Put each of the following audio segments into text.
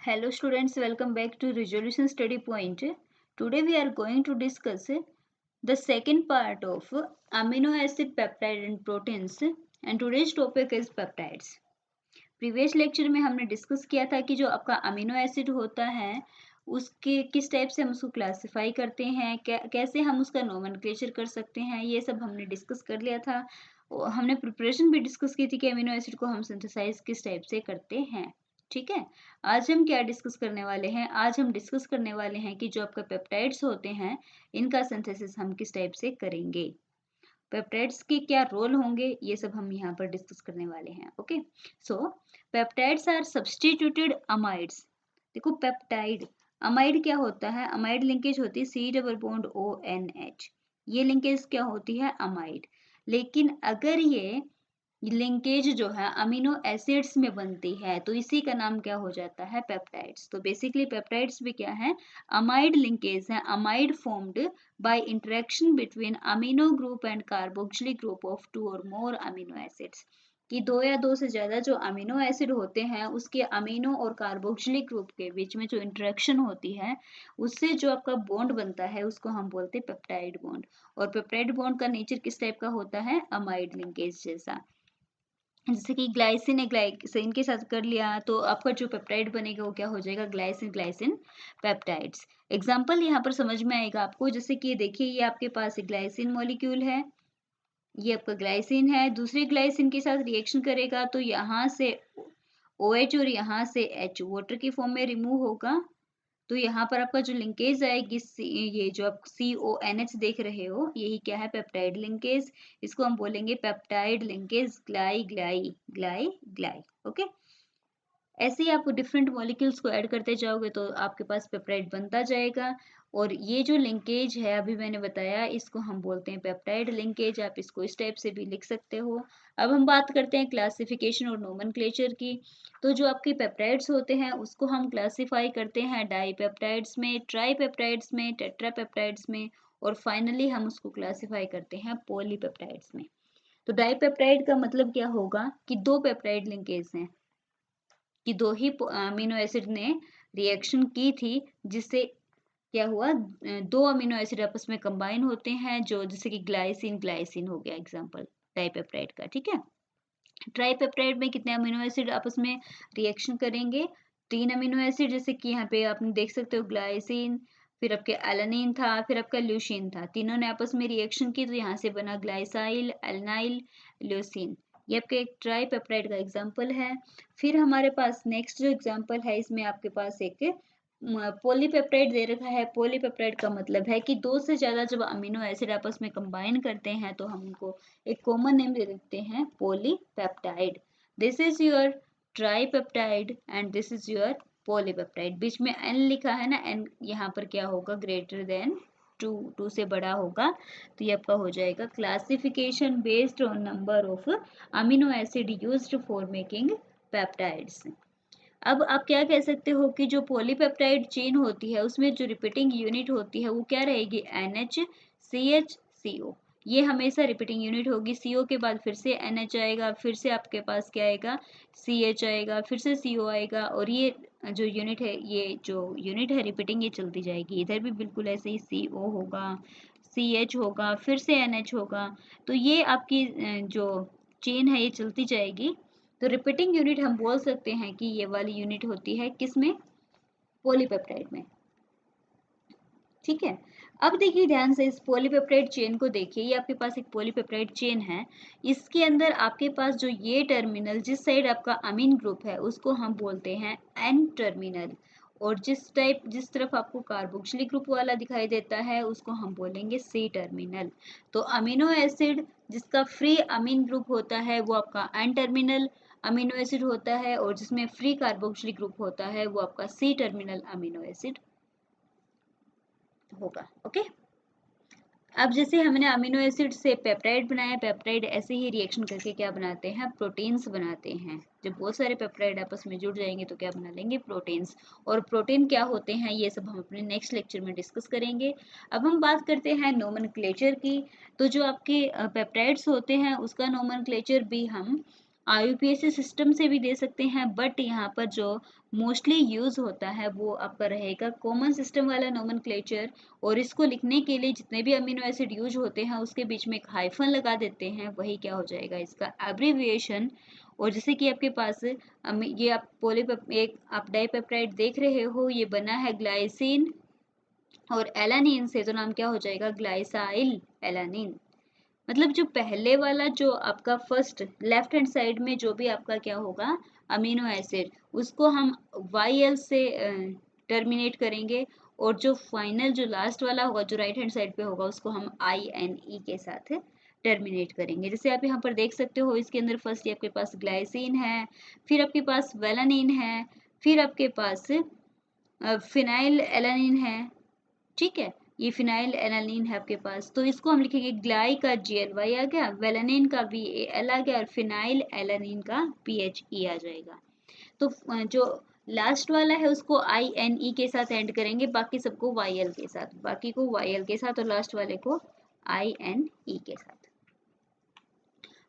Hello students, welcome back to Resolution Study Point. Today we are going to discuss the second part of amino acid, peptide and proteins, and today's topic is peptides. Previous lecture में हमने discuss किया था कि जो आपका amino acid होता है उसके किस टाइप से हम उसको क्लासिफाई करते हैं, कैसे हम उसका नोमेनक्लेचर कर सकते हैं, ये सब हमने डिस्कस कर लिया था। हमने प्रिपरेशन भी डिस्कस की थी कि अमीनो एसिड को हम सिंथेसाइज किस टाइप से करते हैं। ठीक है, आज हम क्या डिस्कस करने वाले हैं? आज हम डिस्कस करने वाले हैं कि जो आपका पेप्टाइड्स होते हैं इनका सिंथेसिस हम किस टाइप से करेंगे, पेप्टाइड्स के क्या रोल होंगे, ये सब हम यहाँ पर डिस्कस करने वाले हैं। Okay, so peptides are substituted amides. देखो पेप्टाइड, अमाइड क्या होता है? अमाइड लिंकेज होती है C डबल बॉन्ड ONH, ये लिंकेज क्या होती है? अमाइड। लेकिन अगर ये लिंकेज जो है अमीनो एसिड्स में बनती है तो इसी का नाम क्या हो जाता है? पेप्टाइड्स। तो बेसिकली पेप्टाइड्स भी क्या है? अमाइड लिंकेज है। Amide formed by interaction between amino group and carboxylic group of two or more amino acids, कि दो या दो से ज्यादा जो अमीनो एसिड होते हैं उसके अमीनो और कार्बोक्सिलिक ग्रुप के बीच में जो इंटरेक्शन होती है उससे जो आपका बॉन्ड बनता है उसको हम बोलते हैं पेप्टाइड बॉन्ड। और पेप्टाइड बॉन्ड का नेचर किस टाइप का होता है? अमाइड लिंकेज जैसा। जैसे कि ग्लाइसिन ने ग्लाइसिन के साथ कर लिया तो आपका जो पेप्टाइड बनेगा वो क्या हो जाएगा? Glycine glycine peptides. एग्जाम्पल यहाँ पर समझ में आएगा आपको, जैसे कि देखिए ये आपके पास एक ग्लाइसिन मॉलिक्यूल है, ये आपका ग्लाइसिन है, दूसरे ग्लाइसिन के साथ रिएक्शन करेगा तो यहाँ से OH और यहाँ से H वाटर की फॉर्म में रिमूव होगा। तो यहाँ पर आपका जो लिंकेज आएगी ये जो आप CONH देख रहे हो यही क्या है? Peptide linkage. इसको हम बोलेंगे पेप्टाइड लिंकेज ग्लाई ग्लाई ग्लाई ग्लाई। ओके, ऐसे ही आप डिफरेंट मॉलिक्यूल्स को ऐड करते जाओगे तो आपके पास पेप्टाइड बनता जाएगा। और ये जो लिंकेज है अभी मैंने बताया इसको हम बोलते हैं पेप्टाइड लिंकेज। आप इसको इस टाइप से भी लिख सकते हो। अब हम बात करते हैं क्लासिफिकेशन और नोमेनक्लेचर की। तो जो आपके पेप्टाइड्स होते हैं उसको हम क्लासिफाई करते हैं डाईपेप्टाइड्स में, ट्राईपेप्टाइड्स में, टेट्रापेप्टाइड्स में, और फाइनली हम उसको क्लासिफाई करते हैं पॉलीपेप्टाइड्स में। तो डाईपेप्टाइड का मतलब क्या होगा? कि दो पेप्टाइड लिंकेज हैं, कि दो ही अमीनो एसिड ने रिएक्शन की थी जिससे क्या हुआ? दो अमीनो एसिड आपस में कंबाइन होते हैं, जो जैसे कि ग्लाइसिन ग्लाइसिन हो गया एग्जांपल डाइपेप्टाइड का। ठीक है, ट्राइपेप्टाइड में कितने अमीनो एसिड आपस में रिएक्शन करेंगे? 3 अमीनो एसिड, जैसे कि यहाँ पे आप देख सकते हो ग्लाइसिन, फिर आपके एलानिन था, फिर आपका ल्यूसीन था, तीनों ने आपस में रिएक्शन की तो यहाँ से बना ग्लाइसाइल एल्नाइल ल्यूसीन। ये आपके एक ट्राइपेप्टाइड का एग्जाम्पल है। फिर हमारे पास नेक्स्ट जो एग्जाम्पल है इसमें आपके पास एक पॉलीपेप्टाइड दे रखा है। पॉलीपेप्टाइड का मतलब है कि दो से ज्यादा जब अमीनो एसिड आपस में कंबाइन करते हैं तो हम उनको एक कॉमन नेम दे देते हैं polypeptide. This is your tripeptide and this is your polypeptide. बीच में n लिखा है ना, n यहाँ पर क्या होगा? ग्रेटर देन 2 से बड़ा होगा। तो ये आपका हो जाएगा classification based on number of amino acid used for making peptides. अब आप क्या कह सकते हो कि जो पॉलीपेप्टाइड चेन होती है उसमें जो रिपीटिंग यूनिट होती है वो क्या रहेगी? NH CH CO। ये हमेशा रिपीटिंग यूनिट होगी। CO के बाद फिर से NH आएगा, फिर से आपके पास क्या आएगा? CH आएगा, फिर से CO आएगा, और ये जो यूनिट है, ये जो यूनिट है रिपीटिंग, ये चलती जाएगी। इधर भी बिल्कुल ऐसे ही CO होगा, CH होगा, फिर से NH होगा। तो ये आपकी जो चेन है ये चलती जाएगी। तो रिपीटिंग यूनिट हम बोल सकते हैं कि ये वाली यूनिट होती है किसमें? पॉलीपेप्टाइड में। ठीक है, अब देखिए ध्यान से इस पॉलीपेप्टाइड चेन को देखिए। ये आपके पास एक पॉलीपेप्टाइड चेन है, इसके अंदर आपके पास जो ये टर्मिनल जिस साइड आपका अमीन ग्रुप है उसको हम बोलते हैं N टर्मिनल, और जिस तरफ आपको कार्बोक्सिलिक ग्रुप वाला दिखाई देता है उसको हम बोलेंगे C टर्मिनल। तो अमीनो एसिड जिसका फ्री अमीन ग्रुप होता है वो आपका N टर्मिनल अमीनो एसिड होता है, और जिसमें फ्री कार्बोक्सिलिक ग्रुप होता है वो आपका C टर्मिनल अमीनो एसिड होगा। ओके, अब जैसे हमने अमीनो एसिड से पेप्टाइड बनाया, पेप्टाइड ऐसे ही रिएक्शन करके क्या बनाते हैं? प्रोटीन्स बनाते हैं। जब बहुत सारे पेप्टाइड आपस में जुड़ जाएंगे तो क्या बना लेंगे? प्रोटीन्स। और प्रोटीन क्या होते हैं ये सब हम अपने नेक्स्ट लेक्चर में डिस्कस करेंगे। अब हम बात करते हैं नोमेनक्लेचर की। तो जो आपके पेप्टाइड्स होते हैं उसका नोमेनक्लेचर भी हम IUPAC सिस्टम से भी दे सकते हैं, बट यहाँ पर जो मोस्टली यूज होता है वो आपका रहेगा कॉमन सिस्टम वाला नोमेनक्लेचर। और इसको लिखने के लिए जितने भी अमीनो एसिड यूज होते हैं उसके बीच में एक हाइफन लगा देते हैं, वही क्या हो जाएगा इसका एब्रिविएशन। और जैसे कि आपके पास ये आप एक आप डाइपेप्टाइड देख रहे हो, ये बना है ग्लाइसिन और एलानिन से, तो नाम क्या हो जाएगा, ग्लाइसाइल एलानिन। मतलब जो पहले वाला जो आपका फर्स्ट लेफ्ट हैंड साइड में जो भी आपका क्या होगा अमीनो एसिड, उसको हम YL से टर्मिनेट करेंगे। और जो फाइनल जो लास्ट वाला होगा जो राइट हैंड साइड पे होगा उसको हम INE के साथ टर्मिनेट करेंगे। जैसे आप यहाँ पर देख सकते हो, इसके अंदर फर्स्ट आपके पास ग्लाइसिन है, फिर आपके पास वेलानिन है, फिर आपके पास फिनाइल एलानिन है। ठीक है, ये फिनाइल एलानिन है आपके पास, तो इसको हम लिखेंगे ग्लाई का GLY आ गया, वेलानिन का VAL आ गया और फिनाइल एलानिन का PHE आ जाएगा। तो जो लास्ट वाला है उसको INE के साथ एंड करेंगे, बाकी सबको YL के साथ, बाकी को YL के साथ और लास्ट वाले को INE के साथ।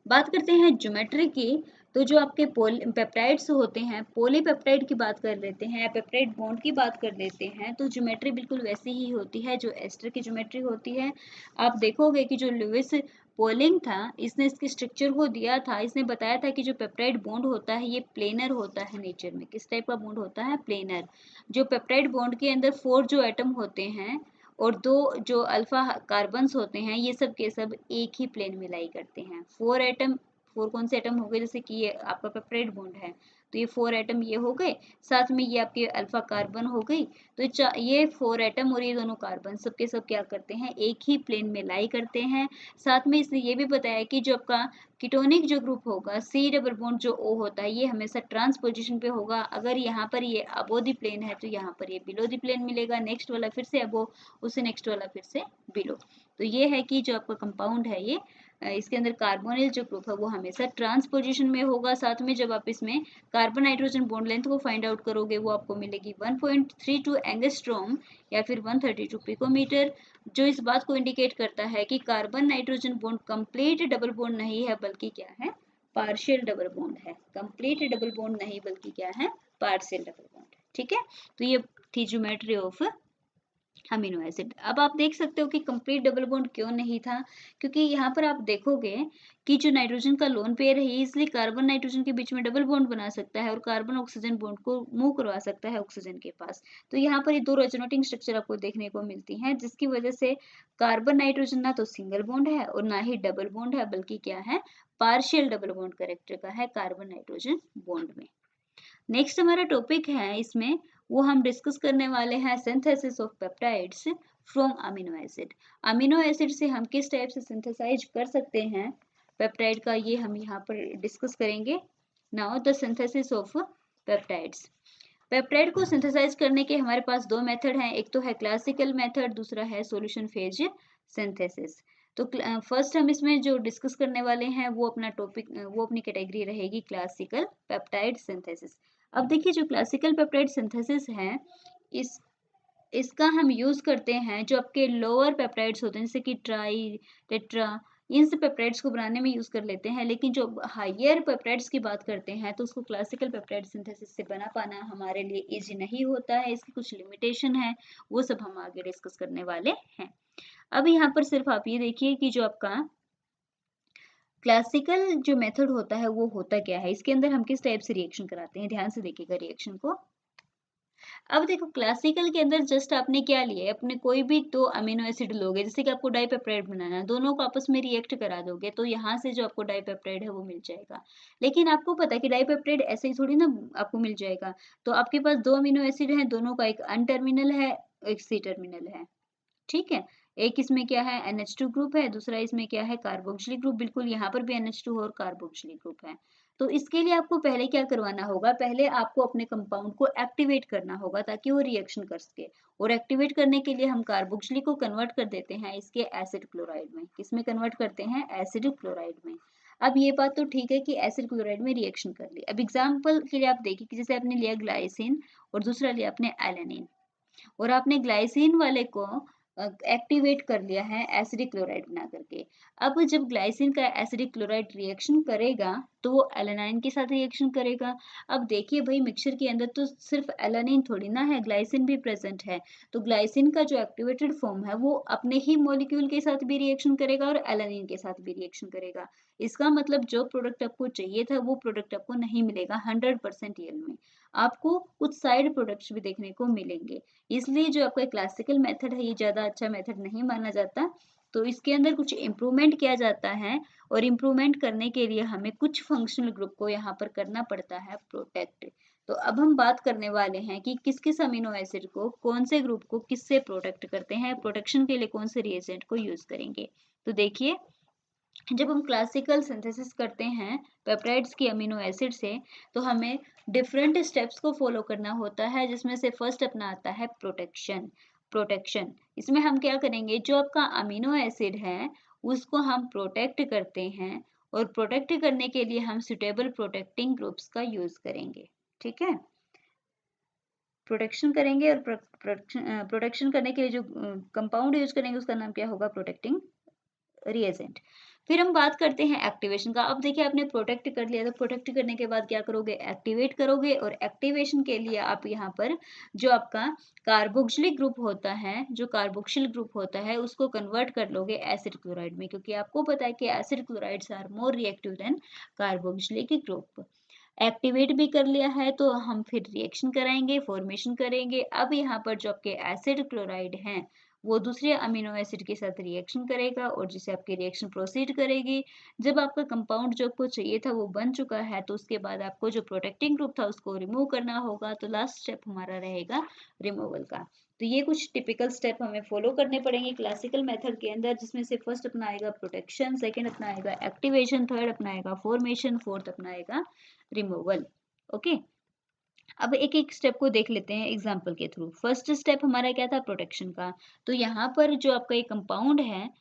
बात करते हैं ज्योमेट्री की, तो जो आपके पेप्टाइड्स होते हैं, पॉलीपेप्टाइड की बात कर लेते हैं, पेप्टाइड बॉन्ड की बात कर लेते हैं, तो ज्योमेट्री बिल्कुल वैसी ही होती है जो एस्टर की ज्योमेट्री होती है। आप देखोगे कि जो लुइस पोलिंग था, इसने इसके स्ट्रक्चर को दिया था, इसने बताया था कि जो पेप्टाइड बॉन्ड होता है ये प्लेनर होता है नेचर में। किस टाइप का बॉन्ड होता है, प्लेनर। जो पेप्टाइड बॉन्ड के अंदर 4 जो एटम होते हैं और 2 जो अल्फा कार्बन्स होते हैं, ये सब के सब एक ही प्लेन में लाई करते हैं। 4 एटम, 4 कौन से एटम हो गए, जैसे कि ये आपका पेप्टाइड बॉन्ड है तो ये 4 एटम ये हो गए, साथ में ये आपके अल्फा कार्बन हो गई। तो ये 4 एटम और ये दोनों कार्बन सब के सब क्या करते हैं, एक ही प्लेन में लाई करते हैं। साथ में इसने ये भी बताया कि जो आपका कीटोनिक जो ग्रुप होगा, C डबल बॉन्ड जो O होता है, ये हमेशा ट्रांस पोजीशन पे होगा। अगर यहाँ पर ये अबो द प्लेन है तो यहाँ पर ये बिलो द प्लेन मिलेगा, नेक्स्ट वाला फिर से अबो, उससे नेक्स्ट वाला फिर से बिलो। तो ये है कि जो आपका कंपाउंड है ये इसके अंदर कार्बोनिल जो ग्रुप है वो हमेशा ट्रांस पोजीशन में होगा। साथ में जब आप इसमें कार्बन नाइट्रोजन बॉन्ड लेंथ को फाइंड आउट करोगे वो आपको मिलेगी 1.32 एंगस्ट्रॉम या फिर 132 पिकोमीटर, जो इस बात को इंडिकेट करता है कि carbon nitrogen bond complete double bond नहीं है बल्कि क्या है, पार्शियल डबल बॉन्ड है। कंप्लीट डबल बॉन्ड नहीं बल्कि क्या है, पार्शियल डबल बॉन्ड है। ठीक है, तो ये थी ज्योमेट्री ऑफ अमीनो एसिड। अब आप देख सकते हो कि कंप्लीट डबल बॉन्ड क्यों नहीं था, क्योंकि यहाँ पर आप देखोगे कि जो नाइट्रोजन का लोन पेयर है इसलिए कार्बन नाइट्रोजन के बीच में डबल बॉन्ड बना सकता है और कार्बन ऑक्सीजन बॉन्ड को मूव करवा सकता है ऑक्सीजन के पास। तो यहाँ पर ये 2 रेजोनेटिंग स्ट्रक्चर आपको देखने को मिलती हैं, जिसकी वजह से कार्बन नाइट्रोजन ना तो सिंगल बॉन्ड है और ना ही डबल बॉन्ड है, बल्कि क्या है, पार्शियल डबल बॉन्ड कैरेक्टर का है कार्बन नाइट्रोजन बॉन्ड में। नेक्स्ट हमारा टॉपिक है इसमें, वो हम डिस्कस करने वाले हैं synthesis of peptides from amino acid. Amino acid से हम किस टाइप से सिंथेसाइज कर सकते हैं पेप्टाइड का, ये हम यहाँ पर डिस्कस करेंगे। Now the synthesis of peptides. Peptide को सिंथेसाइज करने के हमारे पास 2 मेथड हैं, एक तो है क्लासिकल मेथड, दूसरा है सॉल्यूशन फेज सिंथेसिस। तो फर्स्ट हम इसमें जो डिस्कस करने वाले हैं वो अपना टॉपिक, वो अपनी कैटेगरी रहेगी क्लासिकल पेप्टाइड सिंथेसिस। अब देखिए जो क्लासिकल पेप्टाइड सिंथेसिस है, इसका हम यूज करते हैं जो आपके लोअर पेप्टाइड्स होते हैं, जैसे कि ट्राई, टेट्रा, इन सब पेप्टाइड्स को बनाने में यूज कर लेते हैं। लेकिन जो हायर पेप्टाइड्स की बात करते हैं तो उसको क्लासिकल पेप्टाइड सिंथेसिस से बना पाना हमारे लिए इजी नहीं होता है, इसकी कुछ लिमिटेशन है, वो सब हम आगे डिस्कस करने वाले हैं। अब यहाँ पर सिर्फ आप ये देखिए कि जो आपका क्लासिकल जो मेथड होता है वो होता क्या है, इसके अंदर हम किस टाइप से रिएक्शन कराते हैं, ध्यान से देखिएगा रिएक्शन को। अब देखो क्लासिकल के अंदर जस्ट आपने क्या लिया है, अपने कोई भी 2 अमीनो एसिड लोगे, जैसे कि आपको डाइपेप्टाइड बनाना है, दोनों को आपस में रिएक्ट करा दोगे तो यहाँ से जो आपको डाइपेप्टाइड है वो मिल जाएगा। लेकिन आपको पता है कि डाइपेप्टाइड ऐसे ही थोड़ी ना आपको मिल जाएगा। तो आपके पास 2 अमीनो एसिड हैं, दोनों का एक अन टर्मिनल है, एक सी टर्मिनल है। ठीक है, एक इसमें क्या है NH2 ग्रुप है, दूसरा इसमें क्या है कार्बोक्सिलिक ग्रुप। बिल्कुल यहाँ पर भी NH2 और कार्बोक्सिलिक ग्रुप है। तो इसके लिए आपको पहले क्या करवाना होगा, पहले आपको अपने कंपाउंड को एक्टिवेट करना होगा ताकि वो रिएक्शन कर सके। और एक्टिवेट करने के लिए हम कार्बोक्सिलिक को कन्वर्ट कर देते हैं इसके एसिड क्लोराइड में। किसमें कन्वर्ट करते हैं, एसिड क्लोराइड में। अब ये बात तो ठीक है कि एसिड क्लोराइड में रिएक्शन कर ली। अब एग्जाम्पल के लिए आप देखिए कि जैसे आपने लिया ग्लाइसिन और दूसरा लिया आपने एलानिन, और आपने ग्लाइसिन वाले को एक्टिवेट कर लिया है एसिडिक क्लोराइड बना करके। अब जब ग्लाइसिन का एसिडिक क्लोराइड रिएक्शन करेगा तो वो एलानाइन के साथ रिएक्शन करेगा। अब देखिए भाई मिक्सचर के अंदर तो सिर्फ एलानिन थोड़ी ना है, ग्लाइसिन भी प्रेजेंट है। तो ग्लाइसिन का जो एक्टिवेटेड फॉर्म है वो अपने ही मॉलिक्यूल के साथ भी रिएक्शन करेगा और एलानिन के साथ भी रिएक्शन करेगा। इसका मतलब जो प्रोडक्ट आपको चाहिए था वो प्रोडक्ट आपको नहीं मिलेगा 100% यल में। आपको कुछ साइड प्रोडक्ट्स भी देखने को मिलेंगे। इसलिए जो आपका क्लासिकल मेथड है ये ज़्यादा अच्छा मेथड नहीं माना जाता। तो इसके अंदर कुछ इम्प्रूवमेंट किया जाता है और इम्प्रूवमेंट करने के लिए हमें कुछ फंक्शनल ग्रुप को यहाँ पर करना पड़ता है प्रोटेक्ट। तो अब हम बात करने वाले हैं कि किस किस अमीनो एसिड को कौन से ग्रुप को किससे प्रोटेक्ट करते हैं, प्रोटेक्शन के लिए कौन से रिएजेंट को यूज करेंगे। तो देखिए जब हम क्लासिकल सिंथेसिस करते हैं पेप्टाइड्स की अमीनो एसिड से तो हमें डिफरेंट स्टेप्स को फॉलो करना होता है, जिसमें से फर्स्ट अपना आता है प्रोटेक्शन। इसमें हम क्या करेंगे, जो आपका अमीनो एसिड है उसको हम प्रोटेक्ट करते हैं और प्रोटेक्ट करने के लिए हम सुटेबल प्रोटेक्टिंग ग्रुप्स का यूज करेंगे। ठीक है, प्रोटेक्शन करेंगे और प्रोटेक्शन करने के लिए जो कंपाउंड यूज करेंगे उसका नाम क्या होगा, प्रोटेक्टिंग रिएजेंट। फिर हम बात करते हैं एक्टिवेशन का। अब देखिए आपने प्रोटेक्ट कर लिया, तो प्रोटेक्ट करने के बाद क्या करोगे, एक्टिवेट करोगे। और एक्टिवेशन के लिए आप यहाँ पर जो आपका कार्बोक्सिलिक ग्रुप होता है, जो कार्बोक्सिल ग्रुप होता है उसको कन्वर्ट कर लोगे एसिड क्लोराइड में, क्योंकि आपको पता है कि acid chlorides are more reactive than carboxylic group. Activate भी कर लिया है तो हम फिर रिएक्शन कराएंगे, फॉर्मेशन करेंगे। अब यहाँ पर जो आपके एसिड क्लोराइड हैं वो दूसरे अमीनो एसिड के साथ रिएक्शन करेगा और जिसे आपकी रिएक्शन प्रोसीड करेगी। जब आपका कंपाउंड जो आपको चाहिए था वो बन चुका है तो उसके बाद आपको जो प्रोटेक्टिंग ग्रुप था उसको रिमूव करना होगा। तो लास्ट स्टेप हमारा रहेगा रिमूवल का। तो ये कुछ टिपिकल स्टेप हमें फॉलो करने पड़ेंगे क्लासिकल मेथड के अंदर, जिसमें से फर्स्ट अपना आएगा प्रोटेक्शन, सेकेंड अपना आएगा एक्टिवेशन, थर्ड अपना आएगा फॉर्मेशन, फोर्थ अपना आएगा रिमूवल। ओके, अब एक एक स्टेप को देख लेते हैं एग्जाम्पल के थ्रू। फर्स्ट स्टेप हमारा क्या था, प्रोटेक्शन का। तो यहाँ पर जो आपका ये कंपाउंड है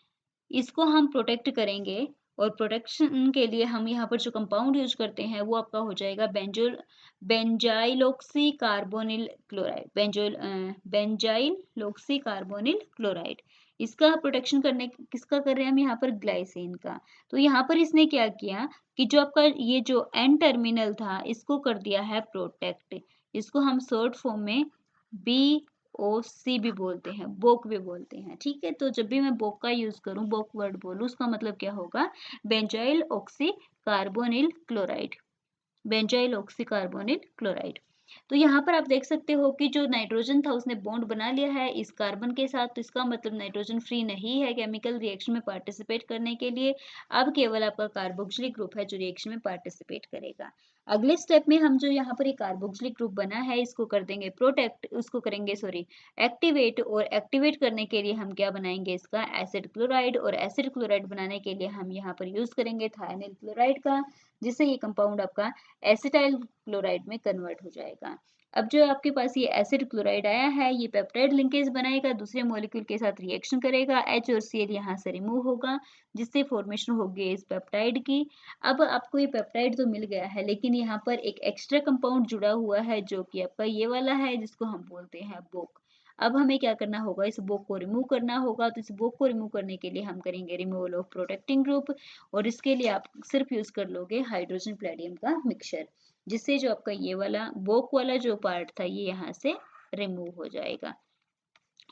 इसको हम प्रोटेक्ट करेंगे और प्रोटेक्शन के लिए हम यहाँ पर जो कंपाउंड यूज करते हैं वो आपका हो जाएगा बेंजाइलोक्सी कार्बोनिल क्लोराइड, बेंजाइलोक्सी कार्बोनिल क्लोराइड। इसका प्रोटेक्शन करने किसका कर रहे हैं हम, यहाँ पर ग्लाइसिन का। तो यहाँ पर इसने क्या किया कि जो आपका ये जो एन टर्मिनल था इसको कर दिया है प्रोटेक्ट। इसको हम शॉर्ट फॉर्म में BOC भी बोलते हैं, बोक भी बोलते हैं। ठीक है, तो जब भी मैं बोक का यूज करूं, बोक वर्ड बोलूं, उसका मतलब क्या होगा, benzyl oxy carbonyl chloride, benzyl oxy carbonyl chloride. तो यहाँ पर आप देख सकते हो कि जो नाइट्रोजन था उसने बॉन्ड बना लिया है इस कार्बन के साथ। तो इसका मतलब नाइट्रोजन फ्री नहीं है केमिकल रिएक्शन में पार्टिसिपेट करने के लिए। अब केवल आपका कार्बोक्सिलिक ग्रुप है जो रिएक्शन में पार्टिसिपेट करेगा। अगले स्टेप में हम जो यहाँ पर एक कार्बोक्सिलिक ग्रुप बना है इसको कर देंगे प्रोटेक्ट, उसको करेंगे सॉरी एक्टिवेट। और एक्टिवेट करने के लिए हम क्या बनाएंगे, इसका एसिड क्लोराइड। और एसिड क्लोराइड बनाने के लिए हम यहाँ पर यूज करेंगे थायनिल क्लोराइड का, जिससे ये कंपाउंड आपका एसिटाइल क्लोराइड में कन्वर्ट हो जाएगा। अब जो आपके पास ये एसिड क्लोराइड आया है ये पेप्टाइड लिंकेज बनाएगा, दूसरे मॉलिक्यूल के साथ रिएक्शन करेगा, H और Cl यहाँ से रिमूव होगा जिससे फॉर्मेशन होगी इस पेप्टाइड की। अब आपको ये पेप्टाइड तो मिल गया है, लेकिन यहाँ पर एक एक्स्ट्रा कंपाउंड जुड़ा हुआ है जो कि आपका ये वाला है जिसको हम बोलते हैं बोक। अब हमें क्या करना होगा, इस बोक को रिमूव करना होगा। तो इस बोक को रिमूव करने के लिए हम करेंगे रिमूवल ऑफ प्रोटेक्टिंग ग्रुप। और इसके लिए आप सिर्फ यूज कर लोगे हाइड्रोजन प्लेडियम का मिक्सचर, जिससे जो आपका ये वाला बोक वाला जो पार्ट था ये यहाँ से रिमूव हो जाएगा।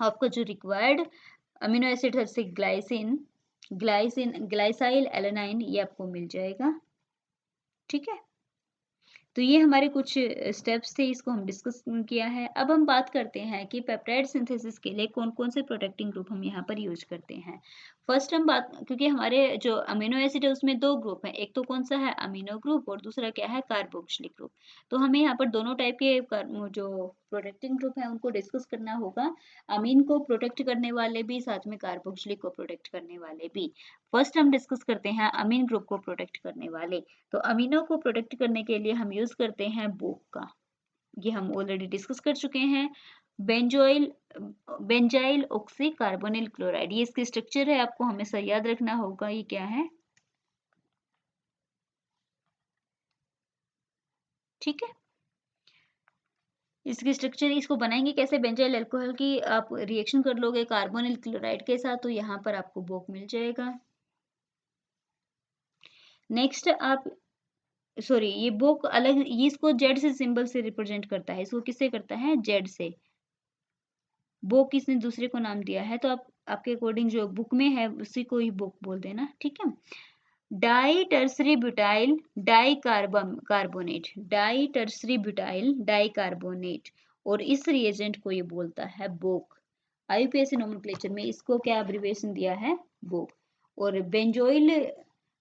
आपका जो रिक्वायर्ड अमीनो एसिड है जैसे ग्लाइसाइल एलानाइन ये आपको मिल जाएगा। ठीक है, तो ये हमारे कुछ स्टेप्स थे, इसको हम डिस्कस किया है। अब हम बात करते हैं कि पेप्टाइड सिंथेसिस के लिए कौन कौन से प्रोटेक्टिंग ग्रुप हम यहाँ पर यूज करते हैं। फर्स्ट हम बात, क्योंकि हमारे जो अमीनो एसिड है उसमें दो ग्रुप है, एक तो कौन सा है अमीनो ग्रुप और दूसरा क्या है कार्बोक्सिलिक ग्रुप। तो हमें यहाँ पर दोनों टाइप के जो प्रोटेक्टिंग ग्रुप है उनको डिस्कस करना होगा। अमीन को प्रोटेक्ट करने वाले भी, साथ में कार्बोक्सिलिक को प्रोटेक्ट करने वाले भी। फर्स्ट हम डिस्कस करते हैं अमीन ग्रुप को प्रोटेक्ट करने वाले। तो अमीनो को प्रोटेक्ट करने के लिए हम यूज करते हैं बोक का, ये हम ऑलरेडी डिस्कस कर चुके हैं। बेंजाइल ऑक्सी कार्बोनिल क्लोराइड, ये इसकी स्ट्रक्चर है, आपको हमेशा याद रखना होगा ये क्या है। ठीक है, इसकी स्ट्रक्चर इसको बनाएंगे कैसे, बेंजाइल अल्कोहल की आप रिएक्शन कर लोगे कार्बोनिल क्लोराइड के साथ तो यहाँ पर आपको बोक मिल जाएगा। नेक्स्ट आप सॉरी ये बोक अलग, ये इसको जेड से सिंबल से रिप्रेजेंट करता है, इसको किससे करता है, जेड से। बोक किसने दूसरे को नाम दिया है तो आप आपके अकॉर्डिंग जो बुक में है उसी को ही बोक बोल देना, ठीक है। Di tertiary butyl di carbonate, di tertiary butyl di carbonate, और इस रिएजेंट को ये बोलता है बोक। आईयूपीएसी नोमेनक्लेचर में इसको क्या एब्रिविएशन दिया है, बोक। और बेंजोइल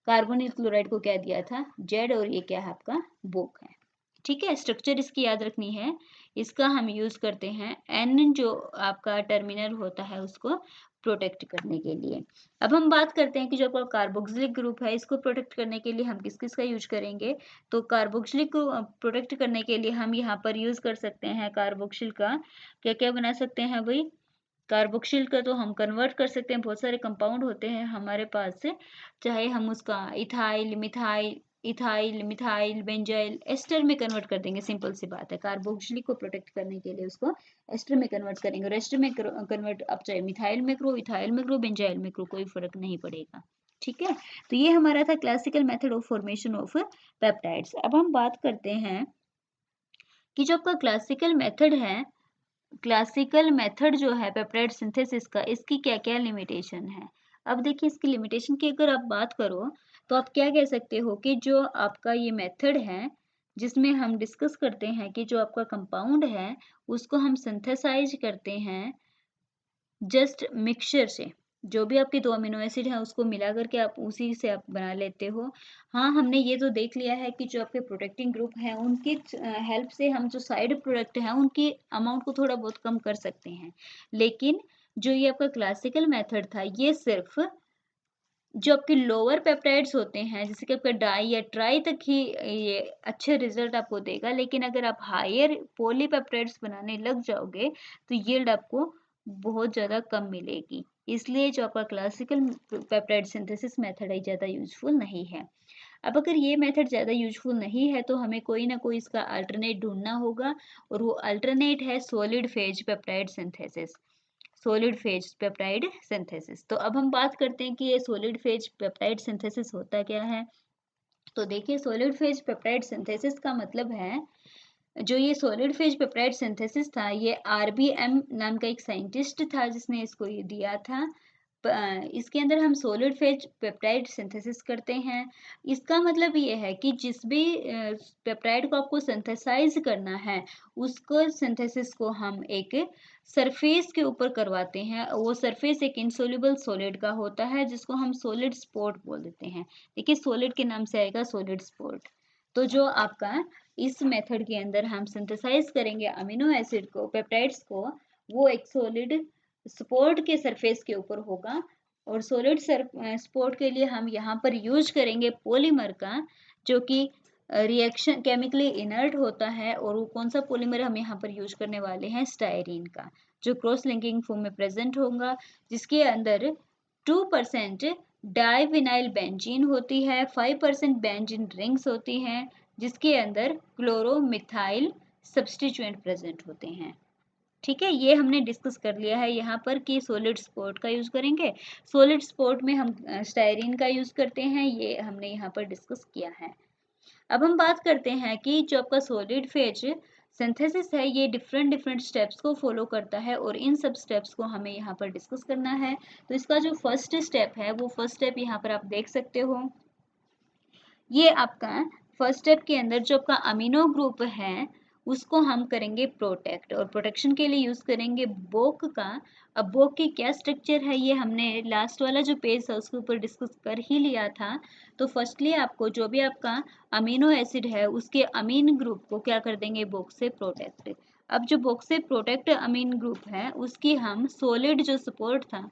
कार्बोनिल क्लोराइड को क्या दिया था, जेड, और ये क्या है आपका, बोक है। ठीक है, स्ट्रक्चर इसकी याद रखनी है। इसका हम यूज करते हैं एन जो आपका टर्मिनल होता है उसको प्रोटेक्ट करने के लिए। अब हम बात करते हैं कि जो आपका कार्बोक्सिलिक ग्रुप है इसको प्रोटेक्ट करने के लिए हम किस किस का यूज करेंगे। तो कार्बोक्सिलिक को प्रोटेक्ट करने के लिए हम यहाँ पर यूज कर सकते हैं कार्बोक्सिल का, क्या क्या बना सकते हैं भाई, कार्बोक्सिल का तो हम कन्वर्ट कर सकते हैं, बहुत सारे कंपाउंड होते हैं हमारे पास से, चाहे हम उसका ethyl methyl ethyl methyl benzyl ester में कन्वर्ट कर देंगे, सिंपल सी बात है। कार्बोक्सिलिक को प्रोटेक्ट करने के लिए उसको एस्टर में कन्वर्ट करेंगे, और एस्टर में कन्वर्ट आप चाहे मिथाइल में करो, इथाइल में करो, बेंजाइल में करो, कोई फर्क नहीं पड़ेगा। ठीक है, तो ये हमारा था classical method of formation of peptides. अब हम बात करते हैं कि जो आपका क्लासिकल मेथड है, क्लासिकल मेथड जो है पेप्टाइड सिंथेसिस का, इसकी क्या क्या लिमिटेशन है। अब देखिए इसकी लिमिटेशन की अगर आप बात करो तो आप क्या कह सकते हो कि जो आपका ये मेथड है जिसमें हम डिस्कस करते हैं कि जो आपका कंपाउंड है उसको हम सिंथेसाइज करते हैं जस्ट मिक्सचर से, जो भी आपके दो अमीनो एसिड हैं उसको मिला करके आप उसी से आप बना लेते हो। हाँ, हमने ये तो देख लिया है कि जो आपके प्रोटेक्टिंग ग्रुप हैं उनकी हेल्प से हम जो साइड प्रोडक्ट हैं उनकी अमाउंट को थोड़ा बहुत कम कर सकते हैं, लेकिन जो ये आपका क्लासिकल मेथड था ये सिर्फ जो आपके लोअर पेप्टाइड्स होते हैं जैसे कि आपका डाई या ट्राई तक ही ये अच्छे रिजल्ट आपको देगा, लेकिन अगर आप हायर पॉलीपेप्टाइड्स बनाने लग जाओगे तो यील्ड आपको बहुत ज़्यादा कम मिलेगी। इसलिए जो आपका क्लासिकल पेप्टाइड सिंथेसिस मेथड है ज़्यादा यूजफुल नहीं है। अब अगर ये मेथड ज़्यादा यूजफुल नहीं है तो हमें कोई ना कोई इसका अल्टरनेट ढूंढना होगा, और वो अल्टरनेट है solid phase peptide synthesis, solid phase peptide synthesis. तो अब हम बात करते हैं कि ये सॉलिड फेज पेप्टाइड सिंथेसिस होता क्या है। तो देखिए सॉलिड फेज पेप्टाइड सिंथेसिस का मतलब है, जो ये सॉलिड फेज पेप्टाइड सिंथेसिस था ये आरबीएम नाम का एक साइंटिस्ट था जिसने इसको ये दिया था। इसके अंदर हम सॉलिड फेज पेप्टाइड सिंथेसिस करते हैं। इसका मतलब ये है कि जिस भी पेप्टाइड को आपको सिंथेसाइज करना है उसको सिंथेसिस को हम एक सरफेस के ऊपर करवाते हैं, वो सरफेस एक इनसोल्यूबल सॉलिड का होता है जिसको हम सॉलिड स्पॉट बोल देते हैं। देखिए सॉलिड के नाम से आएगा सॉलिड स्पॉट। तो जो आपका इस मेथड के अंदर हम सिंथेसाइज करेंगे अमीनो एसिड को, पेप्टाइड्स को, वो एक सॉलिड स्पोर्ट के सरफेस के ऊपर होगा। और सॉलिड स्पोर्ट के लिए हम यहाँ पर यूज करेंगे पॉलीमर का, जो कि रिएक्शन केमिकली इनर्ट होता है। और वो कौन सा पॉलीमर हम यहाँ पर यूज करने वाले हैं, स्टायरीन का, जो क्रॉस लिंकिंग फॉर्म में प्रेजेंट होगा, जिसके अंदर 2% डाइविनाइल बेंजीन होती है, 5% बेंजीन रिंग्स होती हैं, जिसके अंदर क्लोरोमिथाइल सब्स्टिट्यूएंट प्रेजेंट होते हैं। ठीक है, ये हमने डिस्कस कर लिया है यहाँ पर कि सॉलिड स्पोर्ट का यूज करेंगे। सॉलिड स्पोर्ट में हम स्टायरीन का यूज करते हैं, ये हमने यहाँ पर डिस्कस किया है। अब हम बात करते हैं कि जो आपका सॉलिड फेज सिंथेसिस है ये डिफरेंट डिफरेंट स्टेप्स को फॉलो करता है, और इन सब स्टेप्स को हमें यहाँ पर डिस्कस करना है। तो इसका जो फर्स्ट स्टेप है वो फर्स्ट स्टेप यहाँ पर आप देख सकते हो। ये आपका फर्स्ट स्टेप के अंदर जो आपका अमीनो ग्रुप है उसको हम करेंगे प्रोटेक्ट, और प्रोटेक्शन के लिए यूज करेंगे बोक का। अब बोक की क्या स्ट्रक्चर है ये हमने लास्ट वाला जो पेज था उसके ऊपर डिस्कस कर ही लिया था। तो फर्स्टली आपको जो भी आपका अमीनो एसिड है उसके अमीन ग्रुप को क्या कर देंगे, बोक से प्रोटेक्ट। अब जो बोक से प्रोटेक्ट अमीन ग्रुप है उसकी हम सॉलिड जो सपोर्ट था,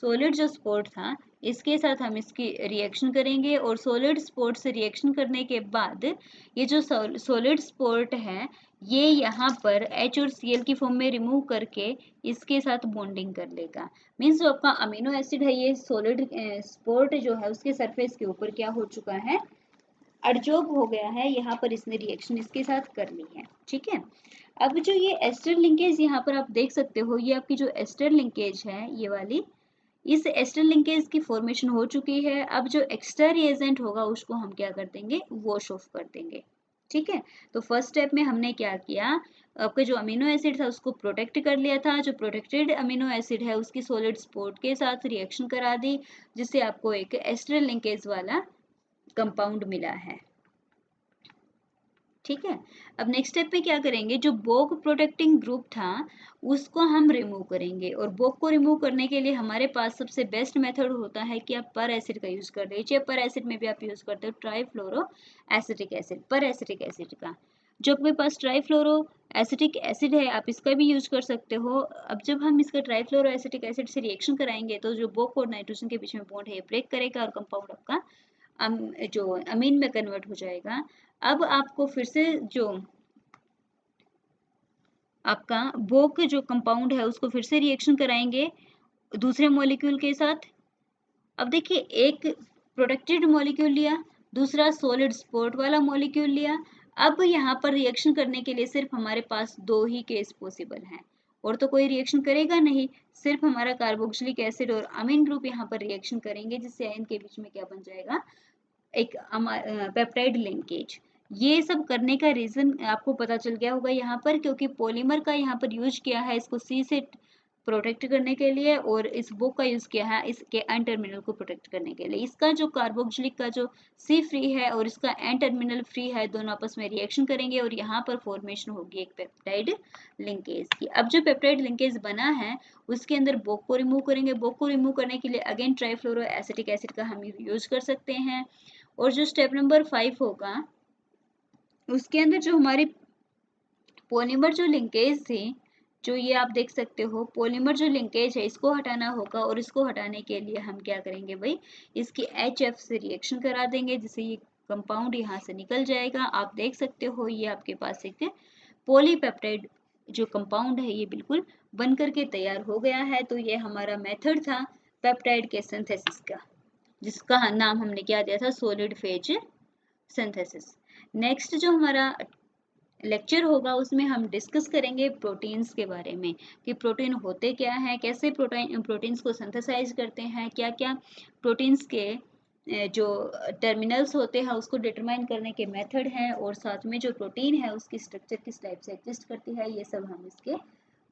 सॉलिड जो स्पोर्ट था इसके साथ हम इसकी रिएक्शन करेंगे, और सॉलिड स्पोर्ट से रिएक्शन करने के बाद ये जो सॉलिड स्पोर्ट है ये यहाँ पर H और Cl की फॉर्म में रिमूव करके इसके साथ बॉन्डिंग कर लेगा। मीन्स जो आपका अमीनो एसिड है ये सॉलिड स्पोर्ट जो है उसके सरफेस के ऊपर क्या हो चुका है, एडजॉर्ब हो गया है, यहाँ पर इसने रिएक्शन इसके साथ कर ली है। ठीक है, अब जो ये एस्टर लिंकेज यहाँ पर आप देख सकते हो, ये आपकी जो एस्टर लिंकेज है ये वाली, इस एस्टर लिंकेज की फॉर्मेशन हो चुकी है। अब जो एक्स्ट्रा रिएजेंट होगा उसको हम क्या कर देंगे, वॉश ऑफ कर देंगे। ठीक है, तो फर्स्ट स्टेप में हमने क्या किया, आपका जो अमीनो एसिड था उसको प्रोटेक्ट कर लिया था। जो प्रोटेक्टेड अमीनो एसिड है उसकी सॉलिड स्पॉट के साथ रिएक्शन करा दी, जिससे आपको एक एस्टर लिंकेज वाला कंपाउंड मिला है। ठीक है, अब नेक्स्ट स्टेप में क्या करेंगे, जो बोक प्रोटेक्टिंग ग्रुप था उसको हम रिमूव करेंगे। और बोक को रिमूव करने के लिए हमारे पास सबसे बेस्ट मेथड होता है कि आप पर एसिड का यूज कर लीजिए। पर एसिड में भी आप यूज करते हो ट्राईफ्लोरो एसिटिक एसिड, पर एसिटिक एसिड का। जो आपके पास ट्राईफ्लोरो एसिटिक एसिड है आप इसका भी यूज कर सकते हो। अब जब हम इसका ट्राईफ्लोरो एसिटिक एसिड से रिएक्शन कराएंगे तो जो बोक और नाइट्रोजन के बीच में बॉन्ड है ब्रेक करेगा और कंपाउंड आपका जो अमीन में कन्वर्ट हो जाएगा। अब आपको फिर से जो आपका बोक जो कंपाउंड है उसको फिर से रिएक्शन कराएंगे दूसरे मॉलिक्यूल के साथ। अब देखिए, एक प्रोटेक्टेड मॉलिक्यूल लिया, दूसरा सॉलिड स्पॉट वाला मॉलिक्यूल लिया। अब यहाँ पर रिएक्शन करने के लिए सिर्फ हमारे पास दो ही केस पॉसिबल हैं, और तो कोई रिएक्शन करेगा नहीं, सिर्फ हमारा कार्बोक्सिलिक एसिड और अमीन ग्रुप यहाँ पर रिएक्शन करेंगे, जिससे इनके बीच में क्या बन जाएगा, एक पेप्टाइड लिंकेज। ये सब करने का रीजन आपको पता चल गया होगा यहाँ पर, क्योंकि पॉलीमर का यहाँ पर यूज किया है इसको सी से प्रोटेक्ट करने के लिए, और इस बुक का यूज किया है इसके एन टर्मिनल को प्रोटेक्ट करने के लिए। इसका जो कार्बोक्सिलिक का जो सी फ्री है और इसका एन टर्मिनल फ्री है, दोनों आपस में रिएक्शन करेंगे और यहाँ पर फॉर्मेशन होगी एक पेप्टाइड लिंकेज की। अब जो पेप्टाइड लिंकेज बना है उसके अंदर बोक को रिमूव करेंगे। बोक को रिमूव करने के लिए अगेन ट्राईफ्लोरो एसिटिक एसिड का हम यूज कर सकते हैं। और जो स्टेप नंबर 5 होगा उसके अंदर जो हमारी पॉलीमर जो लिंकेज थी, जो ये आप देख सकते हो पॉलीमर जो लिंकेज है, इसको हटाना होगा। और इसको हटाने के लिए हम क्या करेंगे भाई, इसकी HF से रिएक्शन करा देंगे, जिससे ये कंपाउंड यहाँ से निकल जाएगा। आप देख सकते हो ये आपके पास एक पॉलीपेप्टाइड जो कंपाउंड है ये बिल्कुल बन करके तैयार हो गया है। तो ये हमारा मेथड था पेप्टाइड के सिंथेसिस का, जिसका नाम हमने क्या दिया था, सॉलिड फेज सिंथेसिस। नेक्स्ट जो हमारा लेक्चर होगा उसमें हम डिस्कस करेंगे प्रोटीन्स के बारे में, कि प्रोटीन होते क्या हैं, कैसे प्रोटीन्स को सिंथेसाइज करते हैं, क्या क्या प्रोटीन्स के जो टर्मिनल्स होते हैं उसको डिटरमाइन करने के मेथड हैं, और साथ में जो प्रोटीन है उसकी स्ट्रक्चर किस टाइप से एग्जिस्ट करती है, ये सब हम इसके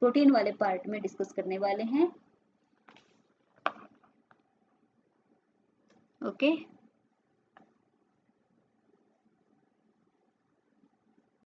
प्रोटीन वाले पार्ट में डिस्कस करने वाले हैं। ओके।